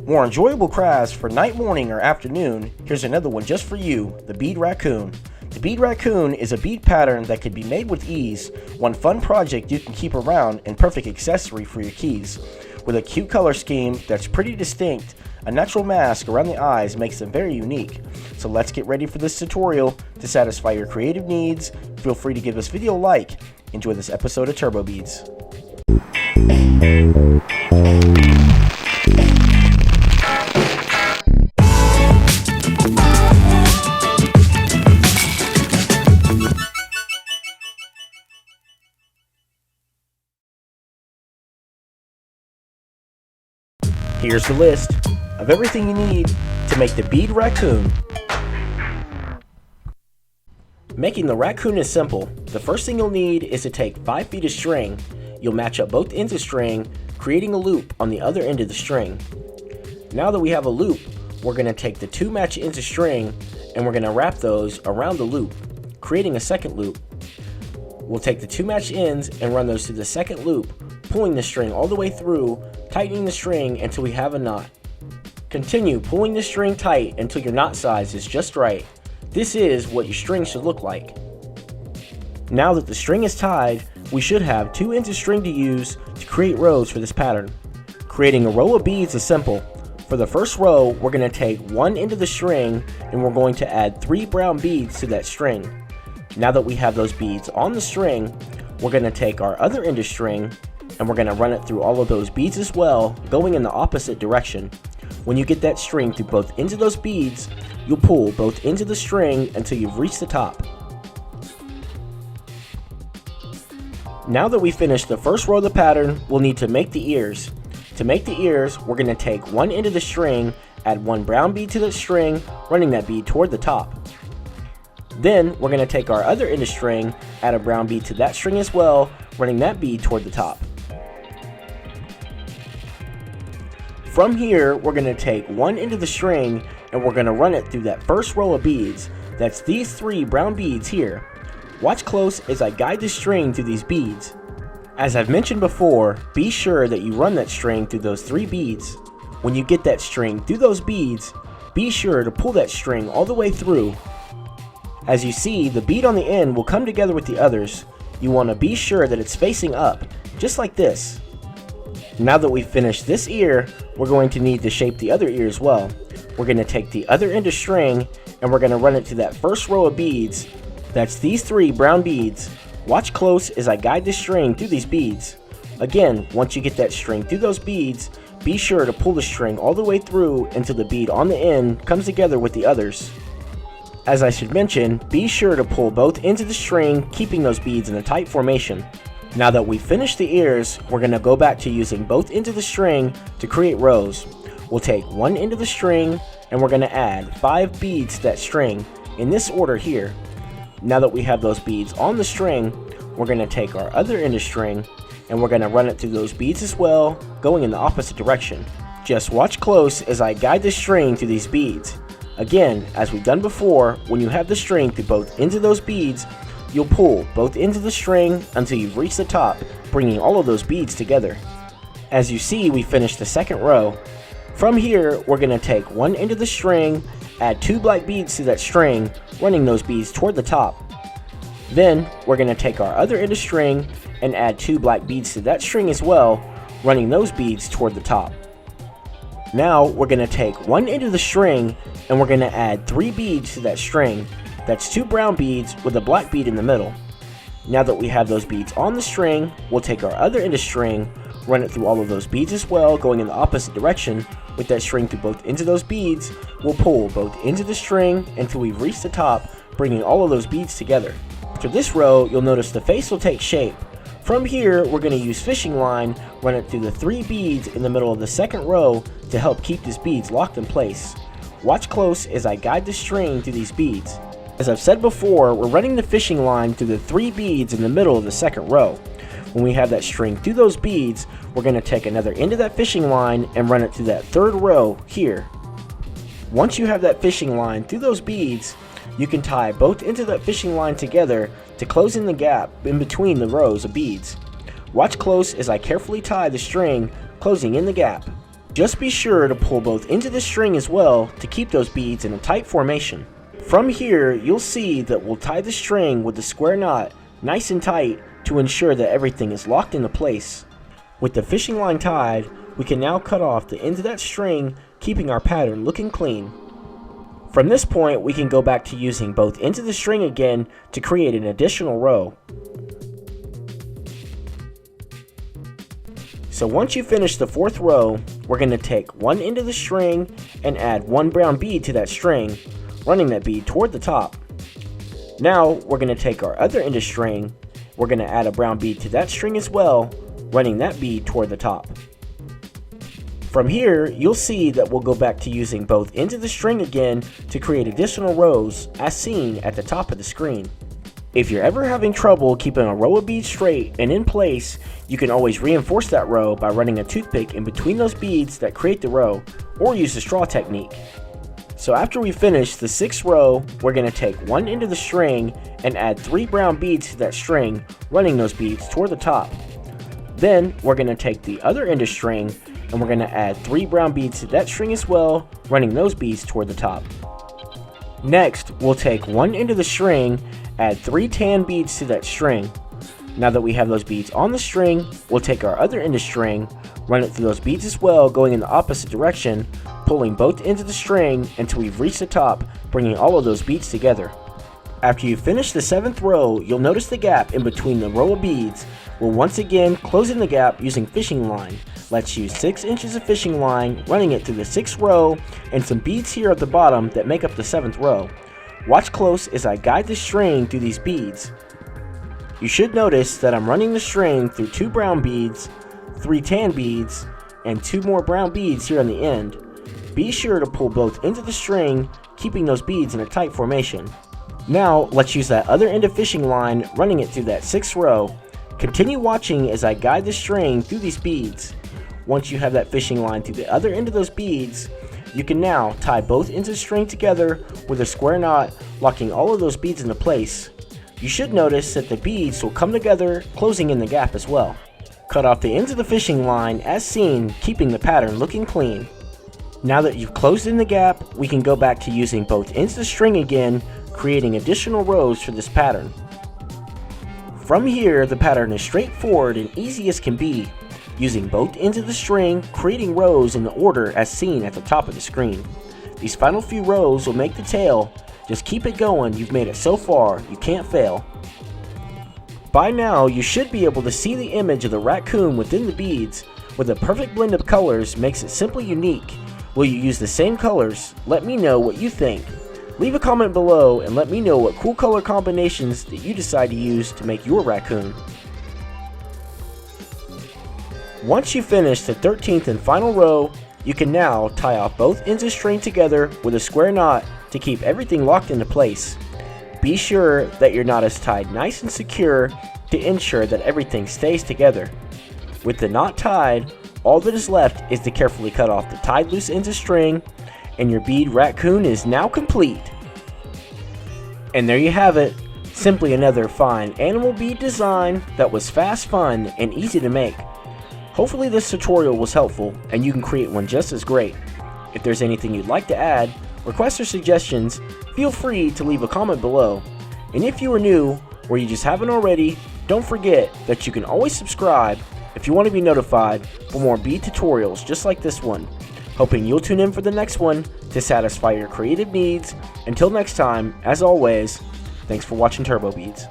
More enjoyable crafts for night, morning, or afternoon. Here's another one just for you, the Bead Raccoon. The Bead Raccoon is a bead pattern that can be made with ease, one fun project you can keep around and perfect accessory for your keys. With a cute color scheme that's pretty distinct, a natural mask around the eyes makes them very unique. So let's get ready for this tutorial to satisfy your creative needs. Feel free to give this video a like. Enjoy this episode of TurboBeads. Here's the list of everything you need to make the Bead Raccoon. Making the raccoon is simple. The first thing you'll need is to take 5 feet of string. You'll match up both ends of string, creating a loop on the other end of the string. Now that we have a loop, we're going to take the 2 match ends of string and we're going to wrap those around the loop, creating a second loop. We'll take the 2 match ends and run those through the second loop, pulling the string all the way through, tightening the string until we have a knot. Continue pulling the string tight until your knot size is just right. This is what your string should look like. Now that the string is tied, we should have 2 ends of string to use to create rows for this pattern. Creating a row of beads is simple. For the first row, we're going to take 1 end of the string and we're going to add 3 brown beads to that string. Now that we have those beads on the string, we're going to take our other end of string and we're going to run it through all of those beads as well, going in the opposite direction. When you get that string through both ends of those beads, you'll pull both ends of the string until you've reached the top. Now that we've finished the first row of the pattern, we'll need to make the ears. To make the ears, we're going to take 1 end of the string, add 1 brown bead to the string, running that bead toward the top. Then we're going to take our other end of string, add a brown bead to that string as well, running that bead toward the top. From here, we're going to take 1 end of the string and we're going to run it through that first row of beads. That's these 3 brown beads here. Watch close as I guide the string through these beads. As I've mentioned before, be sure that you run that string through those 3 beads. When you get that string through those beads, be sure to pull that string all the way through. As you see, the bead on the end will come together with the others. You want to be sure that it's facing up, just like this. Now that we've finished this ear, we're going to need to shape the other ear as well. We're going to take the other end of string and we're going to run it to that first row of beads. That's these 3 brown beads. Watch close as I guide the string through these beads. Again, once you get that string through those beads, be sure to pull the string all the way through until the bead on the end comes together with the others. As I should mention, be sure to pull both ends of the string, keeping those beads in a tight formation. Now that we've finished the ears, we're going to go back to using both ends of the string to create rows. We'll take 1 end of the string and we're going to add 5 beads to that string in this order here. Now that we have those beads on the string, we're going to take our other end of string and we're going to run it through those beads as well, going in the opposite direction. Just watch close as I guide the string through these beads. Again, as we've done before, when you have the string through both ends of those beads, you'll pull both ends of the string until you've reached the top, bringing all of those beads together. As you see, we finished the second row. From here, we're going to take 1 end of the string, add 2 black beads to that string, running those beads toward the top. Then, we're going to take our other end of string and add 2 black beads to that string as well, running those beads toward the top. Now, we're going to take 1 end of the string and we're going to add 3 beads to that string. That's 2 brown beads with a black bead in the middle. Now that we have those beads on the string, we'll take our other end of string, run it through all of those beads as well, going in the opposite direction. With that string through both ends of those beads, we'll pull both ends of the string until we've reached the top, bringing all of those beads together. After this row, you'll notice the face will take shape. From here, we're going to use fishing line, run it through the 3 beads in the middle of the second row to help keep these beads locked in place. Watch close as I guide the string through these beads. As I've said before, we're running the fishing line through the 3 beads in the middle of the second row. When we have that string through those beads, we're going to take another end of that fishing line and run it through that 3rd row here. Once you have that fishing line through those beads, you can tie both ends of that fishing line together to close in the gap in between the rows of beads. Watch close as I carefully tie the string, closing in the gap. Just be sure to pull both ends of the string as well to keep those beads in a tight formation. From here, you'll see that we'll tie the string with the square knot nice and tight to ensure that everything is locked into place. With the fishing line tied, we can now cut off the ends of that string, keeping our pattern looking clean. From this point, we can go back to using both ends of the string again to create an additional row. So once you finish the fourth row, we're going to take one end of the string and add one brown bead to that string, running that bead toward the top. Now we're going to take our other end of string, we're going to add a brown bead to that string as well, running that bead toward the top. From here, you'll see that we'll go back to using both ends of the string again to create additional rows as seen at the top of the screen. If you're ever having trouble keeping a row of beads straight and in place, you can always reinforce that row by running a toothpick in between those beads that create the row, or use the straw technique. So after we finish the sixth row, we're going to take one end of the string and add 3 brown beads to that string, running those beads toward the top. Then we're going to take the other end of string and we're going to add 3 brown beads to that string as well, running those beads toward the top. Next, we'll take one end of the string, add 3 tan beads to that string. Now that we have those beads on the string, we'll take our other end of string, run it through those beads as well, going in the opposite direction, pulling both ends of the string until we've reached the top, bringing all of those beads together. After you finish the 7th row, you'll notice the gap in between the row of beads. We'll once again close in the gap using fishing line. Let's use 6 inches of fishing line, running it through the 6th row, and some beads here at the bottom that make up the 7th row. Watch close as I guide the string through these beads. You should notice that I'm running the string through 2 brown beads, 3 tan beads, and 2 more brown beads here on the end. Be sure to pull both ends of the string, keeping those beads in a tight formation. Now, let's use that other end of fishing line, running it through that 6th row. Continue watching as I guide the string through these beads. Once you have that fishing line through the other end of those beads, you can now tie both ends of the string together with a square knot, locking all of those beads into place. You should notice that the beads will come together, closing in the gap as well. Cut off the ends of the fishing line as seen, keeping the pattern looking clean. Now that you've closed in the gap, we can go back to using both ends of the string again, creating additional rows for this pattern. From here, the pattern is straightforward and easy as can be, using both ends of the string, creating rows in the order as seen at the top of the screen. These final few rows will make the tail. Just keep it going, you've made it so far, you can't fail. By now, you should be able to see the image of the raccoon within the beads, with a perfect blend of colors makes it simply unique. Will you use the same colors? Let me know what you think. Leave a comment below and let me know what cool color combinations that you decide to use to make your raccoon. Once you finish the 13th and final row, you can now tie off both ends of string together with a square knot to keep everything locked into place. Be sure that your knot is tied nice and secure to ensure that everything stays together. With the knot tied, all that is left is to carefully cut off the tied loose ends of string, and your bead raccoon is now complete. And there you have it, simply another fine animal bead design that was fast, fun, and easy to make. Hopefully this tutorial was helpful and you can create one just as great. If there's anything you'd like to add, requests or suggestions, feel free to leave a comment below. And if you are new, or you just haven't already, don't forget that you can always subscribe if you want to be notified for more bead tutorials just like this one. Hoping you'll tune in for the next one to satisfy your creative needs. Until next time, as always, thanks for watching TurboBeads.